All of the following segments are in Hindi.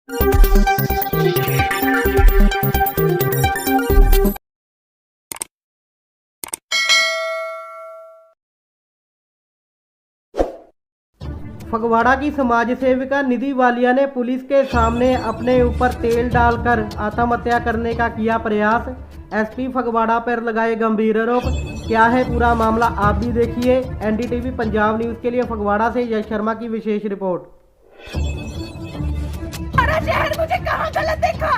फगवाड़ा की समाज सेविका निधि वालिया ने पुलिस के सामने अपने ऊपर तेल डालकर आत्महत्या करने का किया प्रयास। एसपी फगवाड़ा पर लगाए गंभीर आरोप। क्या है पूरा मामला, आप भी देखिए। एनडीटीवी पंजाब न्यूज के लिए फगवाड़ा से यश शर्मा की विशेष रिपोर्ट। हमारा शहर मुझे कहाँ गलत देखा?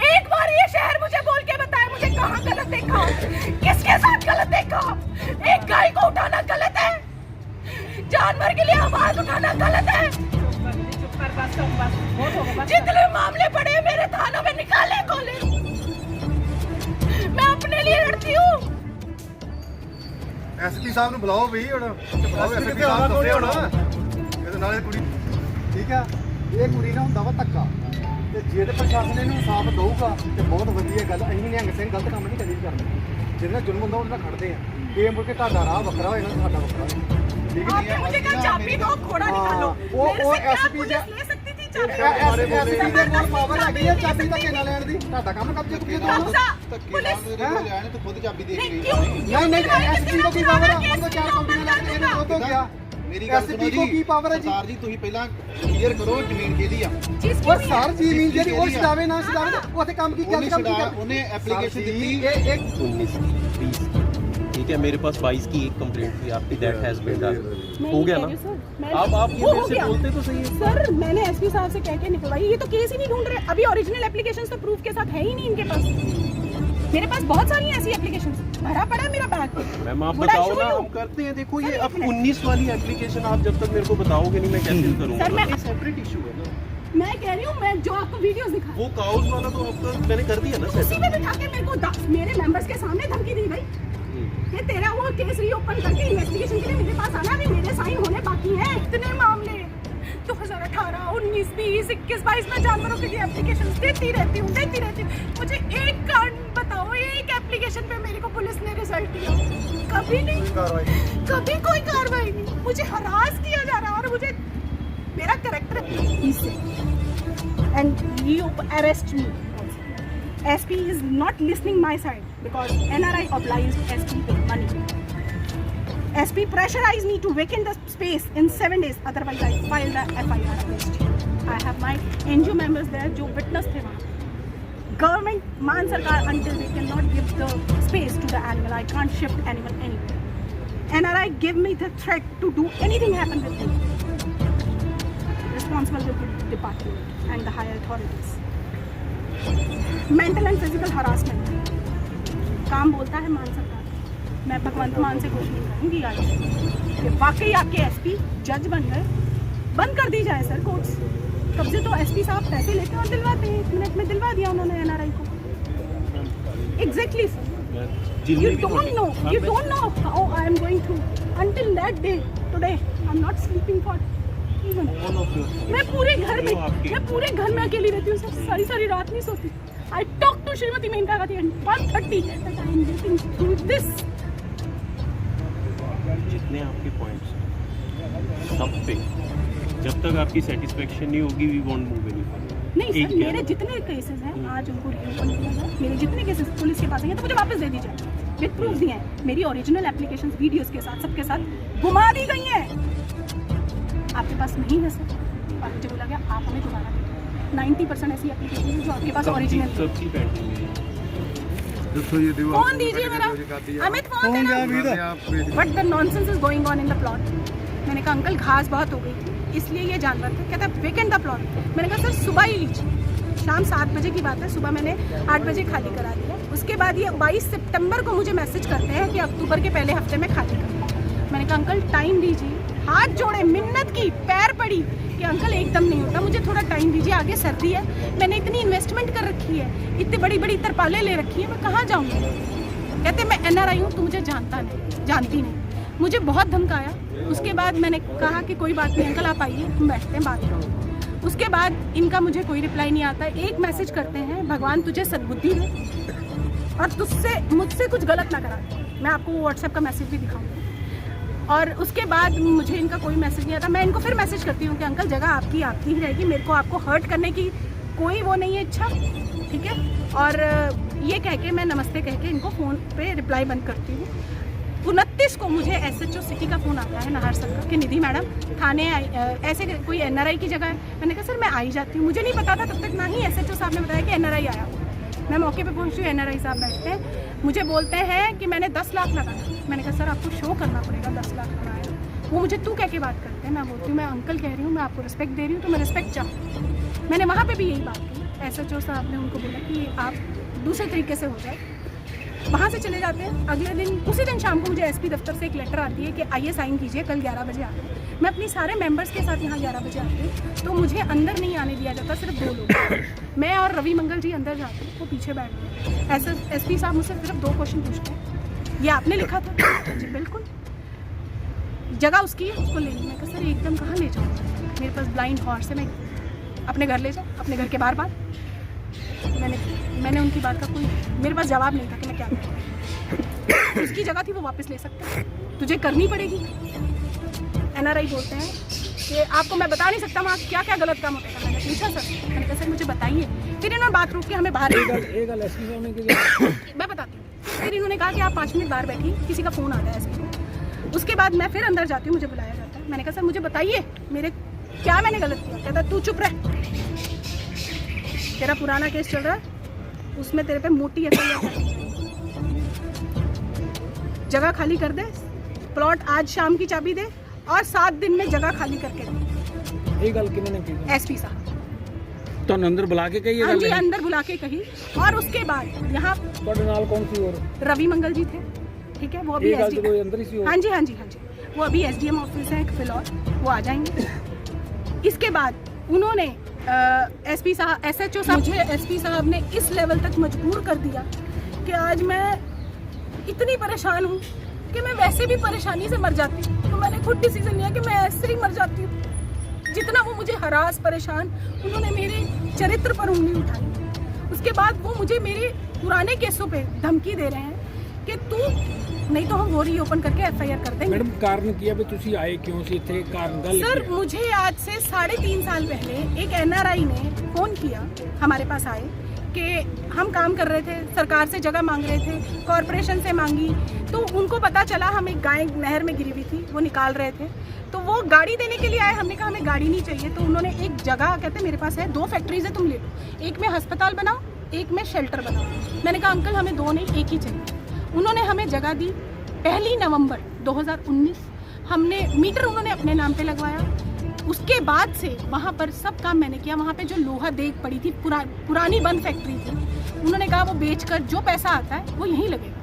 एक बार ये शहर मुझे बोल के बताए मुझे कहाँ गलत देखा, किसके साथ गलत देखा? एक गाय को उठाना गलत है, जानवर के लिए आवाज उठाना गलत है। जितने मामले पड़े मेरे थानों में निकाले खोले, मैं अपने लिए लड़ती हूँ। एसपी साहब ने बुलाओ भी एसपी साहब ਦੱਸੇ ਹੋਣਾ ਇਹਦੇ ਨਾਲੇ ਕੁੜੀ ਠੀਕ ਆ। ਇਹ ਕੁੜੀ ਨਾ ਹੁੰਦਾ ਵਾ ਧੱਕਾ, ਤੇ ਜੇ ਤੇ ਪ੍ਰਸ਼ਾਸਨ ਇਹਨੂੰ ਇਨਸਾਫ ਦਊਗਾ ਤੇ ਬਹੁਤ ਵਧੀਆ ਗੱਲ। ਅਸੀਂ ਨਿਹੰਗ ਸਿੰਘ ਗਲਤ ਕੰਮ ਨਹੀਂ ਕਦੀ ਵੀ ਕਰਦੇ, ਜਿਹਦੇ ਨਾਲ ਜ਼ੁਲਮ ਹੁੰਦਾ ਉਹਦੇ ਨਾਲ ਖੜਦੇ ਆ। ਇਹ ਮੁੜ ਕੇ ਤੁਹਾਡਾ ਰਾਹ ਵੱਖਰਾ ਹੋਏਗਾ, ਸਾਡਾ ਵੱਖਰਾ ਹੋਏਗਾ। आपने मुझे कहा चाबी दो, घोड़ा निकालो। वो एसपी ले सकती थी चाबी। एसपी ਦੇ ਕੋਲ ਪਾਵਰ ਹੈਗੀ ਆ ਚਾਬੀ ਦਾ ਕਿਹਨਾਂ ਲੈਣ ਦੀ। ਤੁਹਾਡਾ ਕੰਮ ਕਬਜ਼ੇ ਕੁਬਜ਼ੇ ਤੋਂ पुलिस ਲੈਣ ਤੂੰ ਖੁਦ ਚਾਬੀ ਦੇ ਕੇ ਗਈ। नहीं ਨਹੀਂ एसपी को ਕੀ ਪਾਵਰ ਆ? ਉਹਦਾ ਚਾਰ ਕੰਪਨੀ ਲੱਗ ਕੇ ਇਹਨੂੰ ਉਹ ਤੋਂ ਗਿਆ। ਮੇਰੀ ਗੱਲ ਸੁਣੋ ਜੀ, ਕੀ ਪਾਵਰ ਹੈ ਜੀ? ਸਰਦਾਰ ਜੀ ਤੁਸੀਂ ਪਹਿਲਾਂ ਕਲੀਅਰ ਕਰੋ ਜ਼ਮੀਨ ਕਿਹਦੀ ਆ। ਉਹ ਸਰ ਜ਼ਮੀਨ ਜਿਹੜੀ ਉਹ ਛਡਾਵੇ ਨਾ ਛਡਾਵੇ, ਉੱਥੇ ਕੰਮ ਕੀ ਕਰਦਾ? ਉਹਨੇ ਐਪਲੀਕੇਸ਼ਨ ਦਿੱਤੀ। ਇਹ 19 20 ठीक है, मेरे पास 22 की एक कंप्लेंट थी आपकी, दैट हैज बीन डन। हो गया ना? आप ये मेरे से बोलते तो सही है। सर मैंने एसपी साहब से कह के निकलवाई, ये तो केस ही नहीं ढूंढ रहे। अभी ओरिजिनल एप्लीकेशंस तो प्रूफ के साथ है ही नहीं इनके पास। मेरे पास बहुत सारी ऐसी एप्लीकेशंस भरा पड़ा है मेरा बैग। मैम आप बताओ ना, हम करते हैं। देखो ये अब 19 वाली एप्लीकेशन आप जब तक मेरे को बताओगे नहीं मैं कैसे करूँगा? सर मैं सेपरेट इशू है ना, मैं कह रही हूँ, मैं जो आपको वीडियोस दिखा वो काउस वाला तो आपका मैंने कर दिया ना। उसी में बिठा के मेरे को मेरे मेंबर्स के सामने धमकी दी गई कि तेरा वो केस रीओपन करके इन्वेस्टिगेशन के लिए मेरे पास आना, अभी मेरे साइन होने बाकी हैं। इतने मामले 2018, 19, 20, 21, 22 में जानवरों के लिए एप्लीकेशन देती रहती हूँ। मुझे एक कारण बताओ, एक एप्लीकेशन पे मेरे को पुलिस ने रिजल्ट दिया? कभी नहीं, कभी कोई कार्रवाई नहीं। मुझे हरास किया जा रहा है और मुझे मेरा character and you arrest me. SP is not listening my side because NRI obliged SP with money. SP pressurized me to vacate the space in 7 days, otherwise I filed the FIR against you. I have my NGO members there जो witness थे वहाँ। Government मान सरकार until they cannot give the space to the animal, I can't shift animal anywhere. NRI give me the threat to do anything happen with me. Responsible with the department and the higher authorities. Mental and physical harassment काम बोलता है मान सरकार। मैं भगवंत मान से कुछ नहीं कहूँगी आज कि वाकई आपके एसपी जज बन गए। बंद कर दी जाए सर कोर्ट्स। कब्जे तो एसपी साहब पैसे लेते हैं और दिलवाते हैं, 1 मिनट में दिलवा दिया उन्होंने एनआरआई को। Exactly sir, you don't know how I am going through until that day. Today I'm not sleeping for मैं पूरे घर में अकेली रहती हूँ सर, सारी रात नहीं सोती। I talk to Shrimati Maneka Gandhi at 1:30 that I am getting through this. जितने आपके पॉइंट्स सब पे जब तक आपकी सेटिस्फेक्शन नहीं होगी we won't move any further. नहीं सर, मेरे जितने केसेस हैं आज उनको रिओपन किया जाए। मेरे जितने केसेस पुलिस के पास हैं तो मुझे वापस दे दीजिए विद प्रूफ दिए हैं। मेरी ओरिजिनल एप्लीकेशंस वीडियोस के साथ सबके साथ घुमा दी गई हैं। आपके पास नहीं है सर, और मुझे बोला गया आप हमें दोबारा दें। 90% ऐसी एप्लीकेशन है जो आपके पास ओरिजिनल फोन दीजिए मेरा, अमित फोन देना। But the nonsense is going on in the plot. मैंने कहा अंकल घास बहुत हो गई इसलिए ये जानवर थे। कहता है वेकेंट द प्लॉट। मैंने कहा सर सुबह ही लीजिए। शाम 7 बजे की बात है, सुबह मैंने 8 बजे खाली करा दिया। उसके बाद ये 22 सितंबर को मुझे मैसेज करते हैं कि अक्टूबर के पहले हफ्ते में खाली कर। मैंने कहा अंकल टाइम दीजिए, हाथ जोड़े, मिन्नत की, पैर पड़ी कि अंकल एकदम नहीं होता, मुझे थोड़ा टाइम दीजिए, आगे सर्दी है, मैंने इतनी इन्वेस्टमेंट कर रखी है, इतनी बड़ी बड़ी तरपालें ले रखी है, मैं कहाँ जाऊँगी। कहते मैं NRI हूँ, तू मुझे जानती नहीं। मुझे बहुत धमकाया। उसके बाद मैंने कहा कि कोई बात नहीं अंकल आप आइए, हम बैठते हैं बात करो। उसके बाद इनका मुझे कोई रिप्लाई नहीं आता। एक मैसेज करते हैं भगवान तुझे सद्बुद्धि दे और मुझसे कुछ गलत ना करा। मैं आपको व्हाट्सएप का मैसेज भी दिखाऊंगी। और उसके बाद मुझे इनका कोई मैसेज नहीं आता। मैं इनको फिर मैसेज करती हूँ कि अंकल जगह आपकी ही रहेगी, मेरे को आपको हर्ट करने की कोई वो नहीं है इच्छा, ठीक है। और ये कह के मैं नमस्ते कह के इनको फ़ोन पे रिप्लाई बंद करती हूँ। 29 को मुझे SHO सिटी का फ़ोन आता है नाहरसर का कि निधि मैडम थाने ऐसे कोई NRI की जगह है। मैंने कहा सर मैं आई जाती हूँ, मुझे नहीं पता था तब तक, ना ही SHO साहब ने बताया कि NRI आया हुआ। मैं मौके पे पहुँची हूँ, NRI साहब बैठते हैं, मुझे बोलते हैं कि मैंने 10 लाख लगाया। मैंने कहा सर आपको शो करना पड़ेगा 10 लाख लगाया। वो मुझे तू कह के बात करते हैं, मैं बोलती हूँ मैं अंकल कह रही हूँ, मैं आपको रिस्पेक्ट दे रही हूँ तो मैं रिस्पेक्ट चाहूँ। मैंने वहाँ पर भी यही बात की। SHO साहब ने उनको बोला कि आप दूसरे तरीके से हो जाए। वहाँ से चले जाते हैं। अगले दिन उसी दिन शाम को मुझे SP दफ्तर से एक लेटर आती है कि आइए साइन कीजिए, कल 11 बजे आते। मैं अपनी सारे मेंबर्स के साथ यहाँ 11 बजे आती हूँ, तो मुझे अंदर नहीं आने दिया जाता, सिर्फ 2 लोग, मैं और रवि मंगल जी अंदर जाते हैं, वो पीछे बैठते हैं। SP साहब मुझसे सिर्फ 2 क्वेश्चन पूछते हैं, ये आपने लिखा था? जी बिल्कुल। जगह उसकी है, उसको लेनी। मैं कहा सर एकदम कहाँ ले जाऊँ, मेरे पास ब्लाइंड हॉर्स है, मैं अपने घर ले जाऊँ, अपने घर के बार मैंने उनकी बात का कोई मेरे पास जवाब नहीं था कि मैं क्या करूँ। उसकी जगह थी, वो वापस ले सकते, तुझे करनी पड़ेगी। NRI बोलते हैं कि आपको मैं बता नहीं सकता वहाँ क्या क्या गलत काम होता है। मैंने पूछा सर, मैंने कहा सर मुझे बताइए। फिर इन्होंने बात रोक के हमें बाहर मैं बताती हूँ। फिर इन्होंने कहा कि आप 5 मिनट बाहर बैठिए, किसी का फ़ोन आता है SP को। उसके बाद मैं फिर अंदर जाती हूँ, मुझे बुलाया जाता है। मैंने कहा सर मुझे बताइए मेरे क्या मैंने गलत किया। कहता तू चुप रह, तेरा पुराना केस चल रहा है, उसमें तेरे पे मोटी FIR करनी चाहिए। जगह खाली कर दे, प्लॉट आज शाम की चाबी दे और 7 दिन में जगह खाली करके दे। ये गल किन्होंने की? SP साहब तो अंदर बुला के कही? हाँ जी, अंदर बुला के कही। और उसके बाद यहाँ कौन सी और रवि मंगल जी थे, ठीक है, वो अभी हाँ जी, वो अभी SDM ऑफिस है फिलहाल, वो आ जाएंगे। इसके बाद उन्होंने SP साहब SHO साहब, मुझे SP साहब ने इस लेवल तक मजबूर कर दिया कि आज मैं इतनी परेशान हूँ कि मैं वैसे भी परेशानी से मर जाती हूँ। तो मैंने खुद डिसीजन लिया कि मैं ऐसे ही मर जाती हूँ। जितना वो मुझे हरास परेशान, उन्होंने मेरे चरित्र पर उंगली उठाई। उसके बाद वो मुझे मेरे पुराने केसों पे धमकी दे रहे हैं कि तू नहीं तो हम वो रीओपन करके FIR कर देंगे। मैडम कारण किया भी तुसी आए क्यों से थे? कारण गल सर मुझे आज से 3.5 साल पहले एक NRI ने फ़ोन किया, हमारे पास आए कि हम काम कर रहे थे, सरकार से जगह मांग रहे थे, कॉरपोरेशन से मांगी, तो उनको पता चला हम एक गाय नहर में गिरी हुई थी, वो निकाल रहे थे, तो वो गाड़ी देने के लिए आए। हमने कहा हमें गाड़ी नहीं चाहिए, तो उन्होंने एक जगह, कहते मेरे पास है 2 फैक्ट्रीज है, तुम ले लो, एक में अस्पताल बनाओ, एक में शेल्टर बनाओ। मैंने कहा अंकल हमें 2 नहीं, एक ही चाहिए। उन्होंने हमें जगह दी। 1 नवंबर 2019 हमने मीटर उन्होंने अपने नाम पे लगवाया। उसके बाद से वहाँ पर सब काम मैंने किया। वहाँ पे जो लोहा देग पड़ी थी, पुरानी बंद फैक्ट्री थी, उन्होंने कहा वो बेचकर जो पैसा आता है वो यहीं लगेगा।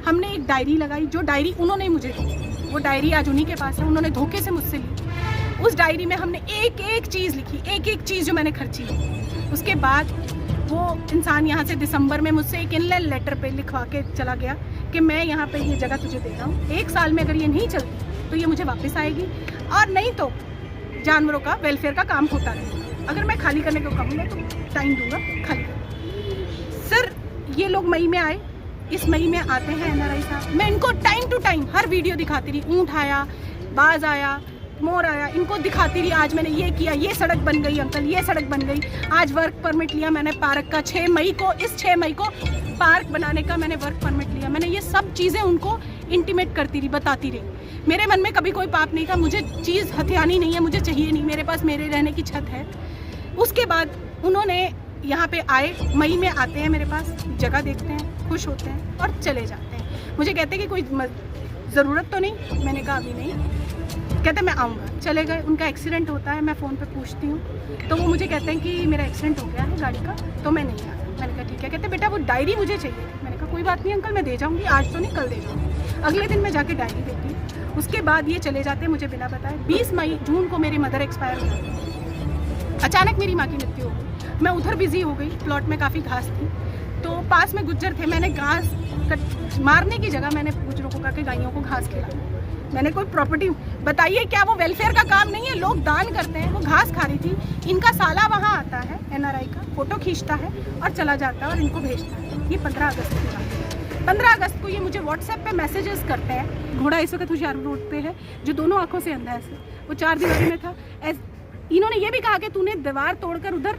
हमने एक डायरी लगाई, जो डायरी उन्होंने मुझे दी, वो डायरी आज उन्हीं के पास है, उन्होंने धोखे से मुझसे ली। उस डायरी में हमने एक एक चीज़ लिखी, एक एक चीज़ जो मैंने खर्ची की। उसके बाद वो इंसान यहाँ से दिसंबर में मुझसे एक इनलाइन लेटर पे लिखवा के चला गया कि मैं यहाँ पे ये जगह तुझे दे रहा हूँ, 1 साल में अगर ये नहीं चलती तो ये मुझे वापस आएगी, और नहीं तो जानवरों का वेलफेयर का काम होता रहेगा। अगर मैं खाली करने को कहूँगा तो टाइम दूंगा खाली करने। सर ये लोग मई में आए, इस मई में आते हैं NRI साहब, मैं इनको टाइम टू टाइम हर वीडियो दिखाती रही, ऊँट आया, बाज आया, मोर आया, इनको दिखाती रही। आज मैंने ये किया, ये सड़क बन गई अंकल, ये सड़क बन गई। आज वर्क परमिट लिया मैंने पार्क का 6 मई को, इस 6 मई को पार्क बनाने का मैंने वर्क परमिट लिया। मैंने ये सब चीज़ें उनको इंटीमेट करती रही, बताती रही। मेरे मन में कभी कोई पाप नहीं था, मुझे चीज़ हथियानी नहीं है, मुझे चाहिए नहीं, मेरे पास मेरे रहने की छत है। उसके बाद उन्होंने यहाँ पे आए, मई में आते हैं मेरे पास, जगह देखते हैं, खुश होते हैं और चले जाते हैं। मुझे कहते हैं कि कोई ज़रूरत तो नहीं, मैंने कहा अभी नहीं। कहते मैं आऊँगा, चले गए। उनका एक्सीडेंट होता है, मैं फ़ोन पे पूछती हूँ तो वो मुझे कहते हैं कि मेरा एक्सीडेंट हो गया है गाड़ी का, तो मैं नहीं आ रहा। मैंने कहा ठीक है। कहते बेटा वो डायरी मुझे चाहिए। मैंने कहा कोई बात नहीं अंकल, मैं दे जाऊँगी, आज तो नहीं कल दे जाऊँगी। अगले दिन मैं जाके डायरी देती हूँ। उसके बाद ये चले जाते हैं मुझे बिना बताए। 20 जून को मेरी मदर एक्सपायर हो गई, अचानक मेरी माँ की मृत्यु हो गई। मैं उधर बिजी हो गई, प्लॉट में काफ़ी घास थी, तो पास में गुज्जर थे, मैंने घास मारने की जगह मैंने गुज्जरों को कहा कि गायों को घास खिलाओ। मैंने कोई प्रॉपर्टी, बताइए क्या वो वेलफेयर का काम नहीं है? लोग दान करते हैं, वो घास खा रही थी। इनका साला वहाँ आता है NRI का, फोटो खींचता है और चला जाता है और इनको भेजता है। ये 15 अगस्त की बात है। 15 अगस्त को ये मुझे व्हाट्सएप पे मैसेजेस करते हैं। घोड़ा इस वक्त हुशियारपुर रोड पे है, जो दोनों आंखों से अंधा है, वो 4 दीवारी में था। इन्होंने ये भी कहा कि तूने दीवार तोड़कर उधर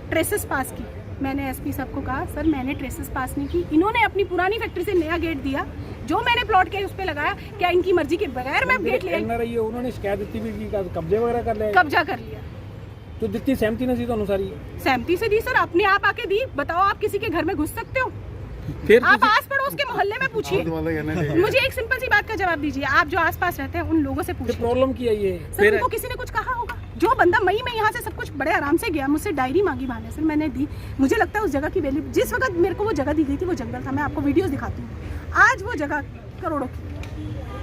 ट्रेसेस पास की। मैंने एसपी साहब को कहा सर मैंने ट्रेसेस पास नहीं की, इन्होंने अपनी पुरानी फैक्ट्री से नया गेट दिया जो मैंने प्लॉट के उस पे लगाया, क्या इनकी मर्जी के बगैर मैं गेट ले आई? उन्होंने शिकायत दी भी कि कब्जे वगैरह कर लिया, कब्जा कर लिया। तो जितनी सहमति नहीं थी तो सारी सहमति से दी सर, अपने आप आके दी। बताओ आप किसी के घर में घुस सकते हो? फिर आप आस पड़ोस के मोहल्ले में पूछिए। मुझे एक सिंपल सी बात का जवाब दीजिए, आप जो आसपास रहते हैं उन लोगों से पूछिए प्रॉब्लम क्या है ये? सर उनको किसी ने कुछ कहा होगा। जो बंदा मई में यहाँ से सब कुछ बड़े आराम से गया, मुझसे डायरी मांगी बहाने से मैंने दी। मुझे लगता है उस जगह की वैल्यू, जिस वक्त मेरे को वो जगह दी गई थी वो जंगल था, मैं आपको वीडियोस दिखाती हूँ। आज वो जगह करोड़ों की,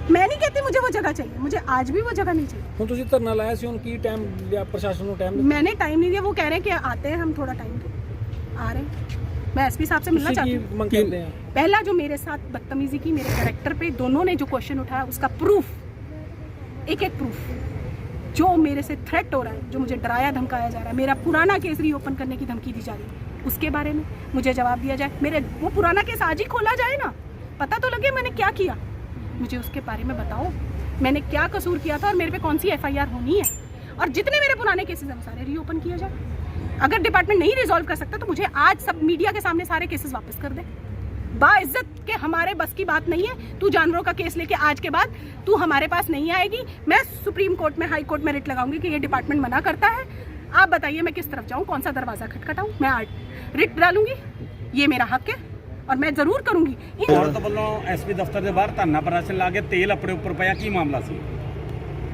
मैं नहीं कहती मुझे वो जगह चाहिए, मुझे आज भी वो जगह नहीं चाहिए। ਹੁਣ ਤੁਸੀਂ ਧਰਨਾ ਲਾਇਆ ਸੀ, ਹੁਣ ਕੀ ਟਾਈਮ ਲਿਆ ਪ੍ਰਸ਼ਾਸਨ ਨੂੰ? टाइम मैंने टाइम नहीं दिया, वो कह रहे हैं कि आते हैं हम, थोड़ा टाइम दो, आ रहे हैं। मैं एसपी साहब से मिलना चाहती हूँ। ਮੰਗ ਕਰਦੇ हैं? पहला जो मेरे साथ बदतमीजी की, मेरे कैरेक्टर पे दोनों ने जो क्वेश्चन उठाया उसका प्रूफ, एक एक प्रूफ जो मेरे से थ्रेट हो रहा है, जो मुझे डराया धमकाया जा रहा है, मेरा पुराना केस रीओपन करने की धमकी दी जा रही है, उसके बारे में मुझे जवाब दिया जाए। मेरे वो पुराना केस आज ही खोला जाए ना, पता तो लगे मैंने क्या किया, मुझे उसके बारे में बताओ मैंने क्या कसूर किया था और मेरे पे कौन सी FIR होनी है, और जितने मेरे पुराने केसेस हैं सारे रीओपन किया जाए। अगर डिपार्टमेंट नहीं रिजॉल्व कर सकता तो मुझे आज सब मीडिया के सामने सारे केसेस वापस कर दे। बाइज्जत के हमारे बस की बात नहीं है, तू जानवरों का केस लेके आज के बाद तू हमारे पास नहीं आएगी। मैं सुप्रीम कोर्ट में, हाई कोर्ट में रिट लगाऊंगी कि ये डिपार्टमेंट मना करता है। आप बताइए मैं किस तरफ जाऊं, कौन सा दरवाजा खटखटाऊं? मैं रिट डालूंगी, ये मेरा हक है और मैं जरूर करूंगी। ਔਰਤ ਵੱਲੋਂ ਐਸਪੀ ਦਫ਼ਤਰ ਦੇ ਬਾਹਰ ਧਰਨਾ ਪ੍ਰਦਰਸ਼ਨ ਲਾ ਕੇ ਤੇਲ ਆਪਣੇ ਉੱਪਰ ਪਿਆ, ਕੀ ਮਾਮਲਾ ਸੀ?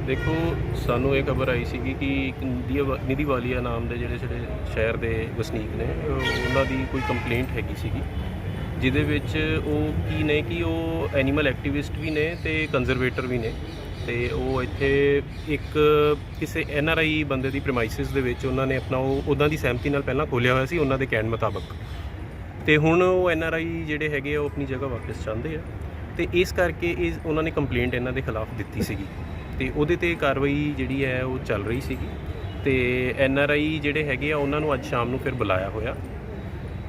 ਦੇਖੋ ਸਾਨੂੰ ਇਹ ਖਬਰ ਆਈ ਸੀਗੀ ਕਿ ਇੱਕ ਨਿਧੀ ਵਾਲੀਆ ਨਾਮ ਦੇ ਜਿਹੜੇ ਸ਼ਹਿਰ ਦੇ ਵਸਨੀਕ ਨੇ, ਉਹਨਾਂ ਦੀ ਕੋਈ ਕੰਪਲੇਂਟ ਹੈਗੀ ਸੀਗੀ, ਜਿਹਦੇ ਵਿੱਚ ਉਹ ਕੀ ਨੇ ਕਿ ਉਹ ਐਨੀਮਲ ਐਕਟਿਵਿਸਟ ਵੀ ਨੇ ਤੇ ਕੰਜ਼ਰਵੇਟਰ ਵੀ ਨੇ, ਤੇ ਉਹ ਇੱਥੇ ਇੱਕ ਕਿਸੇ NRI ਬੰਦੇ ਦੀ ਪ੍ਰਮਾਈਸਿਸ ਦੇ ਵਿੱਚ ਉਹਨਾਂ ਨੇ ਆਪਣਾ ਉਹ ਉਹਨਾਂ ਦੀ ਸਹਿਮਤੀ ਨਾਲ ਪਹਿਲਾਂ ਖੋਲ੍ਹਿਆ ਹੋਇਆ ਸੀ ਉਹਨਾਂ ਦੇ ਕਹਿਣ ਮੁਤਾਬਕ, ਤੇ ਹੁਣ ਉਹ NRI ਜਿਹੜੇ ਹੈਗੇ ਆ ਉਹ ਆਪਣੀ ਜਗ੍ਹਾ ਵਾਪਸ ਚਾਹੁੰਦੇ ਆ, ਤੇ ਇਸ ਕਰਕੇ ਇਹ ਉਹਨਾਂ ਨੇ ਕੰਪਲੇਂਟ ਇਹਨਾਂ ਦੇ ਖਿਲਾਫ ਦਿੱਤੀ ਸੀਗੀ, ਤੇ ਉਹਦੇ ਤੇ ਕਾਰਵਾਈ ਜਿਹੜੀ ਹੈ ਉਹ ਚੱਲ ਰਹੀ ਸੀਗੀ, ਤੇ NRI ਜਿਹੜੇ ਹੈਗੇ ਆ ਉਹਨਾਂ ਨੂੰ ਅੱਜ ਸ਼ਾਮ ਨੂੰ ਫਿਰ ਬੁਲਾਇਆ ਹੋਇਆ,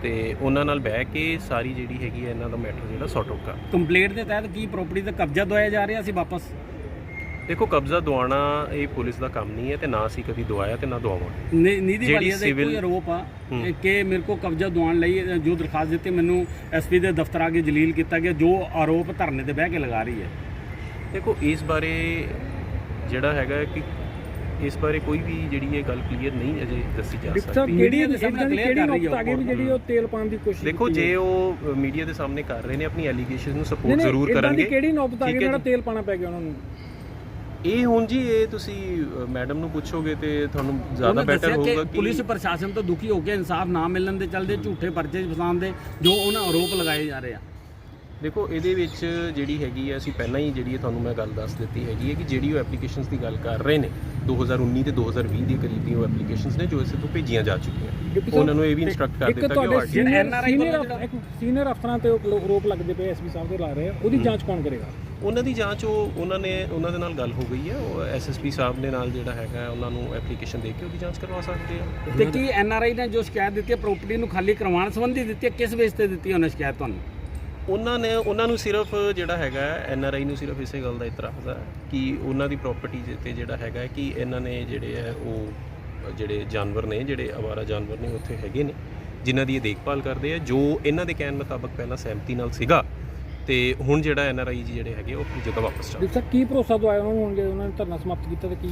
ਤੇ ਉਹਨਾਂ ਨਾਲ ਬਹਿ ਕੇ ਸਾਰੀ ਜਿਹੜੀ ਹੈਗੀ ਹੈ ਇਹਨਾਂ ਦਾ ਮੈਟਰ ਜਿਹੜਾ ਸੌਟ ਆਊਟ ਕਰ। ਕੰਪਲੇਂਟ ਦੇ ਤਹਿਤ ਕੀ ਪ੍ਰਾਪਰਟੀ ਦਾ ਕਬਜ਼ਾ ਦਵਾਇਆ ਜਾ ਰਿਹਾ ਸੀ ਵਾਪਸ? ਦੇਖੋ ਕਬਜ਼ਾ ਦਵਾਉਣਾ ਇਹ ਪੁਲਿਸ ਦਾ ਕੰਮ ਨਹੀਂ ਹੈ, ਤੇ ਨਾ ਅਸੀਂ ਕਦੀ ਦਵਾਇਆ ਤੇ ਨਾ ਦਵਾਵਾਂਗੇ। ਨੀਦੀ ਵਾਲੀਆ ਦਾ ਕੋਈ ਆਰੋਪ ਆ ਕਿ ਮੇਰੇ ਕੋ ਕਬਜ਼ਾ ਦਵਾਉਣ ਲਈ ਜੋ ਦਰਖਾਸਤ ਦਿੱਤੀ ਮੈਨੂੰ SP ਦੇ ਦਫ਼ਤਰ ਆ ਕੇ ਜਲੀਲ ਕੀਤਾ ਗਿਆ, ਜੋ ਆਰੋਪ ਧਰਨੇ ਤੇ ਬਹਿ ਕੇ ਲਗਾ ਰਹੀ ਹੈ। ਦੇਖੋ ਇਸ ਬਾਰੇ ਜਿਹੜਾ ਹੈਗਾ ਕਿ ਇਸ ਬਾਰੇ ਕੋਈ ਵੀ ਜਿਹੜੀ ਇਹ ਗੱਲ ਕਲੀਅਰ ਨਹੀਂ ਅਜੇ ਦੱਸੀ ਜਾ ਸਕਦੀ। ਕਿਹੜੀ ਨੁਕਤ ਆ ਗਈ ਵੀ ਜਿਹੜੀ ਉਹ ਤੇਲ ਪਾਉਣ ਦੀ ਕੋਸ਼ਿਸ਼? ਦੇਖੋ ਜੇ ਉਹ ਮੀਡੀਆ ਦੇ ਸਾਹਮਣੇ ਕਰ ਰਹੇ ਨੇ ਆਪਣੀ ਐਲੀਗੇਸ਼ਨ ਨੂੰ ਸਪੋਰਟ ਜ਼ਰੂਰ ਕਰਨਗੇ। ਕਿਹੜੀ ਨੁਕਤ ਆ ਗਈ ਜਿਹੜਾ ਤੇਲ ਪਾਣਾ ਪੈ ਗਿਆ ਉਹਨਾਂ ਨੂੰ? ਇਹ ਹੁਣ ਜੀ ਇਹ ਤੁਸੀਂ ਮੈਡਮ ਨੂੰ ਪੁੱਛੋਗੇ ਤੇ ਤੁਹਾਨੂੰ ਜ਼ਿਆਦਾ ਬੈਟਰ ਹੋਊਗਾ ਕਿ ਪੁਲਿਸ ਪ੍ਰਸ਼ਾਸਨ ਤੋਂ ਦੁਖੀ ਹੋ ਕੇ ਇਨਸਾਫ ਨਾ ਮਿਲਣ ਦੇ ਚੱਲਦੇ ਝੂਠੇ ਪਰਚੇ ਫਸਾਉਣ ਦੇ ਜੋ ਉਹਨਾਂ ਆਰੋਪ ਲਗਾਏ ਜਾ ਰਹੇ ਆ। ਦੇਖੋ ਇਹਦੇ ਵਿੱਚ ਜਿਹੜੀ ਹੈਗੀ ਹੈ, ਅਸੀਂ ਪਹਿਲਾਂ ਹੀ ਜਿਹੜੀ ਤੁਹਾਨੂੰ ਮੈਂ ਗੱਲ ਦੱਸ ਦਿੱਤੀ ਹੈਗੀ ਹੈ ਕਿ ਜਿਹੜੀ ਉਹ ਐਪਲੀਕੇਸ਼ਨਸ ਦੀ ਗੱਲ ਕਰ ਰਹੇ ਨੇ 2019 ਤੇ 2020 ਦੇ ਕਰੀਬ ਦੀਆਂ ਉਹ ਐਪਲੀਕੇਸ਼ਨਸ ਨੇ ਜੋ ਇਸੇ ਤੋਂ ਭੇਜੀਆਂ ਜਾ ਚੁੱਕੀਆਂ। ਉਹਨਾਂ ਨੂੰ ਇਹ ਵੀ ਇਨਸਟਰਕਟ ਕਰ ਦਿੱਤਾ ਕਿ ਉਹ ਸੀਨੀਅਰ ਅਫਸਰਾਂ ਤੇ ਆਰੋਪ ਲੱਗਦੇ ਪਏ SP ਸਾਹਿਬ ਦੇ ਲਾ ਰਹੇ ਆ, ਉਹਦੀ ਜਾਂਚ ਕੌਣ ਕਰੇਗਾ? ਉਹਨਾਂ ਦੀ ਜਾਂਚ ਉਹਨਾਂ ਦੇ ਨਾਲ ਗੱਲ ਹੋ ਗਈ ਹੈ, ਉਹ SSP ਸਾਹਿਬ ਦੇ ਨਾਲ ਜਿਹੜਾ ਹੈਗਾ ਉਹਨਾਂ ਨੂੰ ਐਪਲੀਕੇਸ਼ਨ ਦੇ ਕੇ ਉਹਦੀ ਜਾਂਚ ਕਰਵਾ ਸਕਦੇ ਆ। ਤੇ ਕੀ NRI ਨੇ ਜੋ ਸ਼ਿਕਾਇਤ ਦਿੱਤੀ ਹੈ ਪ੍ਰਾਪਰਟੀ ਨੂੰ ਖਾਲੀ ਕਰਵਾਉਣ ਸੰਬੰਧੀ ਦਿੱਤੀ ਹੈ, ਕਿਸ ਬੇਸ ਤੇ ਦਿੱਤੀ ਉਹਨੇ ਸ਼ਿਕਾਇਤ ਤੁਹਾਨੂੰ? ਉਹਨਾਂ ਨੂੰ ਸਿਰਫ ਜਿਹੜਾ ਹੈਗਾ NRI ਨੂੰ ਸਿਰਫ ਇਸੇ ਗੱਲ ਦਾ ਇਤਰਾਜ਼ ਹੈ ਕਿ ਉਹਨਾਂ ਦੀ ਪ੍ਰਾਪਰਟੀ ਤੇ ਜਿਹੜਾ ਹੈਗਾ ਕਿ ਇਹਨਾਂ ਨੇ ਜਿਹੜੇ ਹੈ ਉਹ ਜਿਹੜੇ ਜਾਨਵਰ ਨੇ, ਜਿਹੜੇ ਅਵਾਰਾ ਜਾਨਵਰ ਨੇ ਉੱਥੇ ਹੈਗੇ ਨੇ, ਜਿਨ੍ਹਾਂ ਦੀ ਇਹ ਦੇਖਭਾਲ ਕਰਦੇ ਆ, ਜੋ ਇਹਨਾਂ ਦੇ ਕਹਿਣ ਮੁਤਾਬਕ ਪਹਿਲਾਂ ਸਹਿਮਤੀ ਨਾਲ ਸੀਗਾ, ਤੇ ਹੁਣ ਜਿਹੜਾ NRI ਜੀ ਜਿਹੜੇ ਹੈਗੇ ਉਹ ਆਪਣੀ ਜਗ੍ਹਾ ਵਾਪਸ ਚਾਹੁੰਦੇ। ਸਰ ਕੀ ਭਰੋਸਾ ਦਵਾਇਆ ਉਹਨਾਂ ਨੂੰ ਜੇ ਉਹਨਾਂ ਨੇ ਧਰਨਾ ਸਮਾਪਤ ਕੀਤਾ ਤੇ ਕੀ?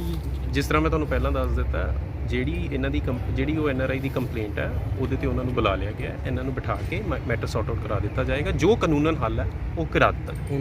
ਜਿਸ ਤਰ੍ਹਾਂ ਮੈਂ ਤੁਹਾਨੂੰ ਪਹਿਲਾਂ ਦੱਸ ਦਿੱਤਾ, ਜਿਹੜੀ ਇਹਨਾਂ ਦੀ ਜਿਹੜੀ ਉਹ NRI ਦੀ ਕੰਪਲੇਂਟ ਹੈ ਉਹਦੇ ਤੇ ਉਹਨਾਂ ਨੂੰ ਬੁਲਾ ਲਿਆ ਗਿਆ, ਇਹਨਾਂ ਨੂੰ ਬਿਠਾ ਕੇ ਮੈਟਰ ਸੌਟ ਆਊਟ ਕਰਾ ਦਿੱਤਾ ਜਾਏਗਾ, ਜੋ ਕਾਨੂੰਨਨ ਹੱਲ ਹੈ ਉਹ ਕਰਾ ਦਿੱਤਾ ਜਾਏਗਾ।